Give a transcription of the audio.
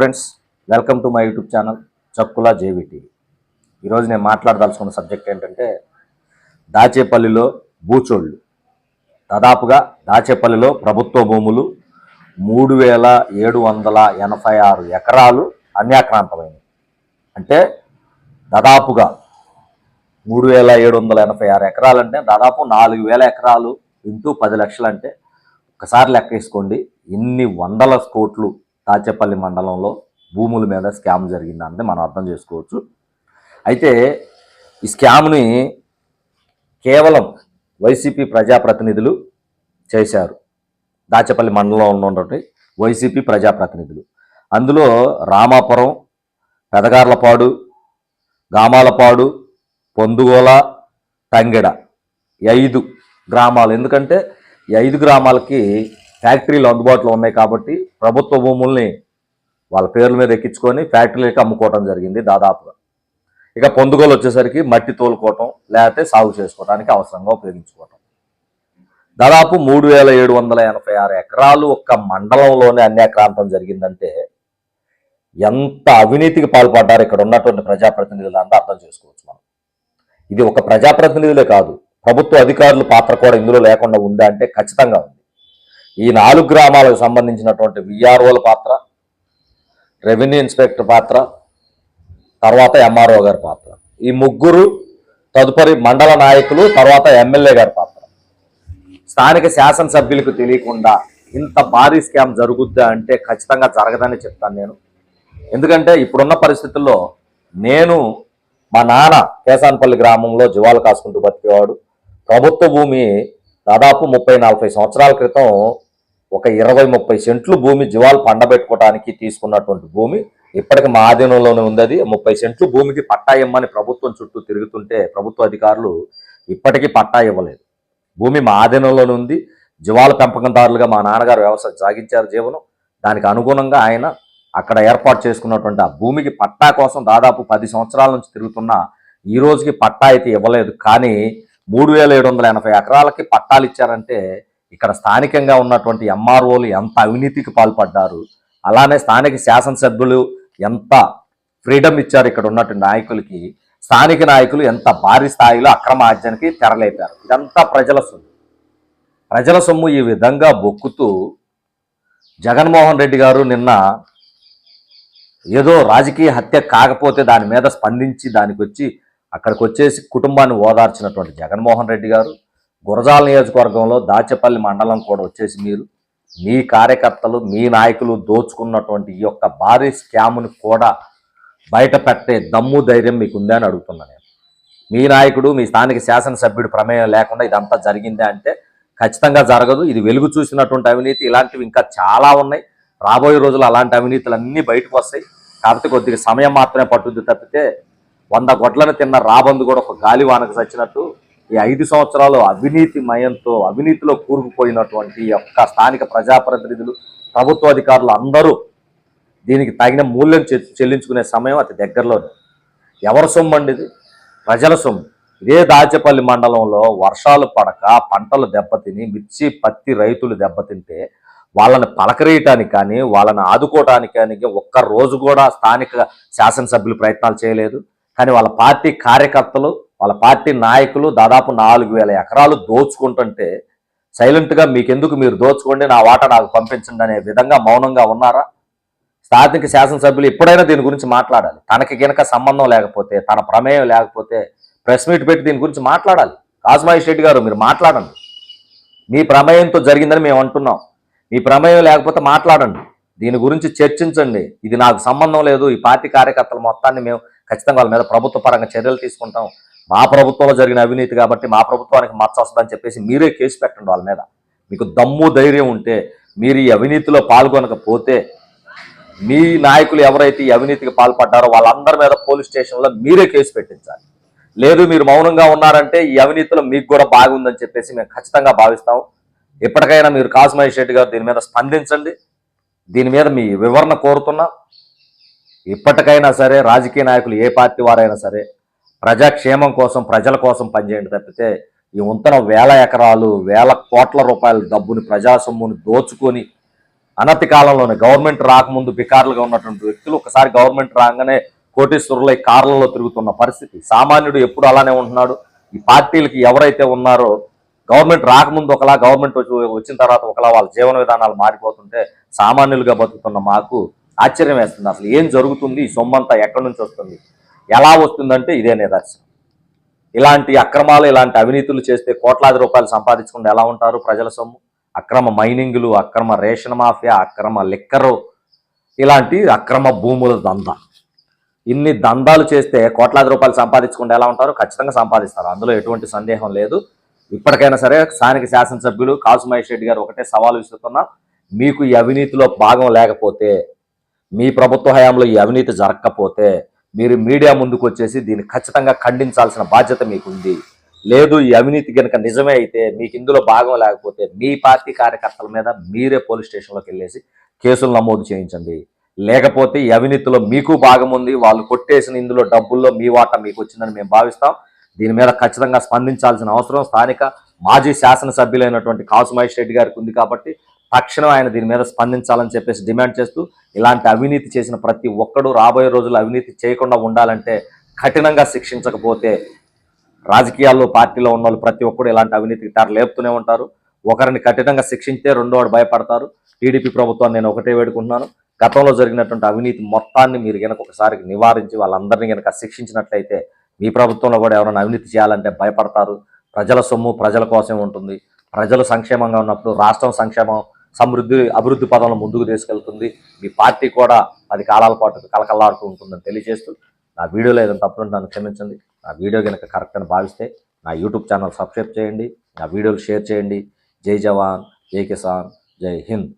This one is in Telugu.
Friends, welcome to my YouTube channel చక్కుల జేవిటీ. ఈరోజు నేను మాట్లాడదలుచుకున్న సబ్జెక్ట్ ఏంటంటే దాచేపల్లిలో భూచోళ్ళు. దాదాపుగా దాచేపల్లిలో ప్రభుత్వ భూములు 3786 ఎకరాలు అన్యాక్రాంతమైనవి. అంటే దాదాపుగా 3786 ఎకరాలు అంటే దాదాపు 4000 ఎకరాలు ఇంటూ 10 లక్షలు అంటే ఒకసారి లెక్క వేసుకోండి ఎన్ని వందల కోట్లు దాచేపల్లి మండలంలో భూముల మీద స్కామ్ జరిగిందంటే మనం అర్థం చేసుకోవచ్చు. అయితే ఈ స్కామ్ని కేవలం వైసీపీ ప్రజాప్రతినిధులు చేశారు. దాచేపల్లి మండలంలో ఉన్నటువంటి వైసీపీ ప్రజాప్రతినిధులు, అందులో రామాపురం, పెదగార్లపాడు, గామాలపాడు, పొందుగోల, తంగెడ 5 గ్రామాలు. ఎందుకంటే ఈ 5 గ్రామాలకి ఫ్యాక్టరీలు అందుబాటులో ఉన్నాయి కాబట్టి ప్రభుత్వ భూముల్ని వాళ్ళ పేర్ల మీద ఎక్కించుకొని ఫ్యాక్టరీలకి అమ్ముకోవడం జరిగింది దాదాపుగా. ఇక పొందుగోలు వచ్చేసరికి మట్టి తోలుకోవటం లేకపోతే సాగు చేసుకోవడానికి అవసరంగా ఉపయోగించుకోవటం. దాదాపు 3786 ఎకరాలు ఒక్క మండలంలోనే అన్యాక్రాంతం జరిగిందంటే ఎంత అవినీతికి పాల్పడ్డారు ఇక్కడ ఉన్నటువంటి ప్రజాప్రతినిధులు అంతా అర్థం చేసుకోవచ్చు మనం. ఇది ఒక ప్రజాప్రతినిధులే కాదు, ప్రభుత్వ అధికారుల పాత్ర కూడా ఇందులో లేకుండా ఉందా అంటే ఖచ్చితంగా ఉంది. ఈ 4 గ్రామాలకు సంబంధించినటువంటి విఆర్ఓల పాత్ర, రెవెన్యూ ఇన్స్పెక్టర్ పాత్ర, తర్వాత ఎంఆర్ఓ గారి పాత్ర, ఈ ముగ్గురు, తదుపరి మండల నాయకులు, తర్వాత ఎమ్మెల్యే గారి పాత్ర. స్థానిక శాసనసభ్యులకు తెలియకుండా ఇంత భారీ స్కామ్ జరుగుద్దా అంటే ఖచ్చితంగా జరగదని చెప్తాను నేను. ఎందుకంటే ఇప్పుడున్న పరిస్థితుల్లో నేను, మా నాన్న కేసానపల్లి గ్రామంలో జీవాలు కాసుకుంటూ బతికేవాడు. ప్రభుత్వ భూమి దాదాపు 30-40 సంవత్సరాల క్రితం ఒక 20-30 సెంట్లు భూమి జీవాలు పండబెట్టుకోవడానికి తీసుకున్నటువంటి భూమి ఇప్పటికి మా ఆధీనంలోనే ఉంది. అది 30 సెంట్లు భూమికి పట్టా ఇవ్వమని ప్రభుత్వం చుట్టూ తిరుగుతుంటే ప్రభుత్వ అధికారులు ఇప్పటికీ పట్టా ఇవ్వలేదు. భూమి మా ఆధీనంలోనే ఉంది. జీవాల పెంపకందారులుగా మా నాన్నగారు వ్యవసాయం సాగించారు జీవనం. దానికి అనుగుణంగా ఆయన అక్కడ ఏర్పాటు చేసుకున్నటువంటి ఆ భూమికి పట్టా కోసం దాదాపు 10 సంవత్సరాల నుంచి తిరుగుతున్నా ఈ రోజుకి పట్టా అయితే ఇవ్వలేదు. కానీ 3780 ఎకరాలకి పట్టాలు ఇచ్చారంటే ఇక్కడ స్థానికంగా ఉన్నటువంటి ఎంఆర్ఓలు ఎంత అవినీతికి పాల్పడ్డారు, అలానే స్థానిక శాసనసభ్యులు ఎంత ఫ్రీడమ్ ఇచ్చారు ఇక్కడ ఉన్నటువంటి నాయకులకి, స్థానిక నాయకులు ఎంత భారీ స్థాయిలో అక్రమ ఆర్జనకి తెరలేపారు. ఇదంతా ప్రజల సొమ్ము ఈ విధంగా బొక్కుతూ జగన్మోహన్ రెడ్డి గారు నిన్న ఏదో రాజకీయ హత్య కాకపోతే దాని మీద స్పందించి దానికి వచ్చి అక్కడికి వచ్చేసి కుటుంబాన్ని ఓదార్చినటువంటి జగన్మోహన్ రెడ్డి గారు గురజాల నియోజకవర్గంలో దాచేపల్లి మండలం కూడా వచ్చేసి మీరు మీ కార్యకర్తలు, మీ నాయకులు దోచుకున్నటువంటి ఈ యొక్క భారీ స్కామ్ను కూడా బయట పెట్టే దమ్ము ధైర్యం మీకు ఉందా అని అడుగుతున్నాను నేను. మీ నాయకుడు, మీ స్థానిక శాసనసభ్యుడు ప్రమేయం లేకుండా ఇదంతా జరిగిందే అంటే ఖచ్చితంగా జరగదు. ఇది వెలుగు చూసినటువంటి అవినీతి. ఇలాంటివి ఇంకా చాలా ఉన్నాయి. రాబోయే రోజులు అలాంటి అవినీతులు అన్నీ బయటకు వస్తాయి. కాకపోతే కొద్దిగా సమయం మాత్రమే పట్టుద్ది తప్పితే 100 గొడ్లను తిన్న రాబందు కూడా ఒక గాలివానకు చచ్చినట్టు ఈ 5 సంవత్సరాలు అవినీతిమయంతో అవినీతిలో కూరుకుపోయినటువంటి యొక్క స్థానిక ప్రజాప్రతినిధులు, ప్రభుత్వ అధికారులు అందరూ దీనికి తగిన మూల్యం చెల్లించుకునే సమయం అతి దగ్గరలోనే. ఎవరి సొమ్ము అండి ఇది? ప్రజల సొమ్ము. ఇదే దాచేపల్లి మండలంలో వర్షాలు పడక పంటలు దెబ్బతిని మిర్చి పత్తి రైతులు దెబ్బతింటే వాళ్ళని పలకరేయటానికి కానీ వాళ్ళని ఆదుకోవటానికి కానీ ఒక్క రోజు కూడా స్థానిక శాసనసభ్యులు ప్రయత్నాలు చేయలేదు. కానీ వాళ్ళ పార్టీ కార్యకర్తలు, వాళ్ళ పార్టీ నాయకులు దాదాపు 4000 ఎకరాలు దోచుకుంటుంటే సైలెంట్గా మీకెందుకు, మీరు దోచుకోండి, నా వాటా నాకు పంపించండి అనే విధంగా మౌనంగా ఉన్నారా? స్థానిక శాసనసభ్యులు ఎప్పుడైనా దీని గురించి మాట్లాడాలి. తనకి గనక సంబంధం లేకపోతే, తన ప్రమేయం లేకపోతే ప్రెస్ మీట్ పెట్టి దీని గురించి మాట్లాడాలి. కాసుమహేష్ రెడ్డి గారు మీరు మాట్లాడండి. మీ ప్రమేయంతో జరిగిందని మేము అంటున్నాం. మీ ప్రమేయం లేకపోతే మాట్లాడండి, దీని గురించి చర్చించండి. ఇది నాకు సంబంధం లేదు, ఈ పార్టీ కార్యకర్తల మొత్తాన్ని మేము ఖచ్చితంగా వాళ్ళ మీద ప్రభుత్వ పరంగా చర్యలు తీసుకుంటాం, మా ప్రభుత్వంలో జరిగిన అవినీతి కాబట్టి మా ప్రభుత్వానికి మచ్చ వస్తుందని చెప్పేసి మీరే కేసు పెట్టండి వాళ్ళ మీద. మీకు దమ్ము ధైర్యం ఉంటే మీరు ఈ అవినీతిలో పాల్గొనకపోతే మీ నాయకులు ఎవరైతే ఈ అవినీతికి పాల్పడ్డారో వాళ్ళందరి మీద పోలీస్ స్టేషన్లో మీరే కేసు పెట్టించాలి. లేదు మీరు మౌనంగా ఉన్నారంటే ఈ అవినీతిలో మీకు కూడా బాగుందని చెప్పేసి మేము ఖచ్చితంగా భావిస్తాం. ఎప్పటికైనా మీరు కాసుమహేష్ రెడ్డి గారు దీని మీద స్పందించండి. దీని మీద మీ వివరణ కోరుతున్నా. ఇప్పటికైనా సరే రాజకీయ నాయకులు ఏ పార్టీ వారైనా సరే ప్రజాక్షేమం కోసం, ప్రజల కోసం పనిచేయండి తప్పితే ఈ ఉంతన 1000 ఎకరాలు 1000 కోట్ల రూపాయల డబ్బుని, ప్రజా సొమ్ముని దోచుకొని అనతి కాలంలోనే గవర్నమెంట్ రాకముందు బికారులుగా ఉన్నటువంటి వ్యక్తులు ఒకసారి గవర్నమెంట్ రాగానే కోటీశ్వరులై కార్లలో తిరుగుతున్న పరిస్థితి. సామాన్యుడు ఎప్పుడు అలానే ఉంటున్నాడు. ఈ పార్టీలకి ఎవరైతే ఉన్నారో గవర్నమెంట్ రాకముందు ఒకలా, గవర్నమెంట్ వచ్చిన తర్వాత ఒకలా వాళ్ళ జీవన విధానాలు మారిపోతుంటే సామాన్యులుగా బతుకుతున్న మాకు ఆశ్చర్యం వేస్తుంది. అసలు ఏం జరుగుతుంది, ఈ సొమ్మంతా ఎక్కడి నుంచి వస్తుంది, ఎలా వస్తుందంటే ఇదే నిదర్శనం. ఇలాంటి అక్రమాలు, ఇలాంటి అవినీతులు చేస్తే కోట్లాది రూపాయలు సంపాదించకుండా ఎలా ఉంటారు ప్రజల సొమ్ము? అక్రమ మైనింగ్లు, అక్రమ రేషన్ మాఫియా, అక్రమ లిక్కరు, ఇలాంటి అక్రమ భూముల దందా. ఇన్ని దందాలు చేస్తే కోట్లాది రూపాయలు సంపాదించకుండా ఎలా ఉంటారు? ఖచ్చితంగా సంపాదిస్తారు, అందులో ఎటువంటి సందేహం లేదు. ఇప్పటికైనా సరే స్థానిక శాసనసభ్యులు కాసు మహేష్ రెడ్డి గారు ఒకటే సవాలు విసురుతున్నా, మీకు ఈ అవినీతిలో భాగం లేకపోతే, మీ ప్రభుత్వ హయాంలో ఈ అవినీతి జరగకపోతే మీరు మీడియా ముందుకు వచ్చేసి దీన్ని ఖచ్చితంగా ఖండించాల్సిన బాధ్యత మీకుంది. లేదు, ఈ అవినీతి కనుక నిజమే అయితే, మీకు ఇందులో భాగం లేకపోతే మీ పార్టీ కార్యకర్తల మీద మీరే పోలీస్ స్టేషన్లోకి వెళ్ళేసి కేసులు నమోదు చేయించండి. లేకపోతే ఈ అవినీతిలో మీకు భాగం ఉంది, వాళ్ళు కొట్టేసిన ఇందులో డబ్బుల్లో మీ వాటా మీకు వచ్చిందని మేము భావిస్తాం. దీని మీద ఖచ్చితంగా స్పందించాల్సిన అవసరం స్థానిక మాజీ శాసనసభ్యులైనటువంటి కాసు మహేష్ రెడ్డి గారికి ఉంది. కాబట్టి తక్షణం ఆయన దీని మీద స్పందించాలని చెప్పేసి డిమాండ్ చేస్తూ, ఇలాంటి అవినీతి చేసిన ప్రతి ఒక్కడు రాబోయే రోజుల్లో అవినీతి చేయకుండా ఉండాలంటే కఠినంగా శిక్షించకపోతే రాజకీయాల్లో పార్టీలో ఉన్న వాళ్ళు ప్రతి ఒక్కరు ఇలాంటి అవినీతికి లేపుతూనే ఉంటారు. ఒకరిని కఠినంగా శిక్షించే రెండోవాడు భయపడతారు. టీడీపీ ప్రభుత్వాన్ని నేను ఒకటే వేడుకుంటున్నాను, గతంలో జరిగినటువంటి అవినీతి మొత్తాన్ని మీరు కనుక ఒకసారి నివారించి వాళ్ళందరినీ కనుక శిక్షించినట్లయితే మీ ప్రభుత్వంలో కూడా ఎవరైనా అవినీతి చేయాలంటే భయపడతారు. ప్రజల సొమ్ము ప్రజల కోసం ఉంటుంది. ప్రజలు సంక్షేమంగా ఉన్నప్పుడు రాష్ట్రం సంక్షేమం, సమృద్ధి, అభివృద్ధి పదంలో ముందుకు తీసుకెళ్తుంది. మీ పార్టీ కూడా 10 కాలాల పాటు కలకల్లాడుతూ ఉంటుందని తెలియజేస్తూ, నా వీడియోలో ఏదైనా తప్పులుంటే నన్ను క్షమించండి. నా వీడియో కనుక కరెక్ట్ అని భావిస్తే నా యూట్యూబ్ ఛానల్ సబ్స్క్రైబ్ చేయండి, నా వీడియోలు షేర్ చేయండి. జై జవాన్, జై కిసాన్, జై హింద్.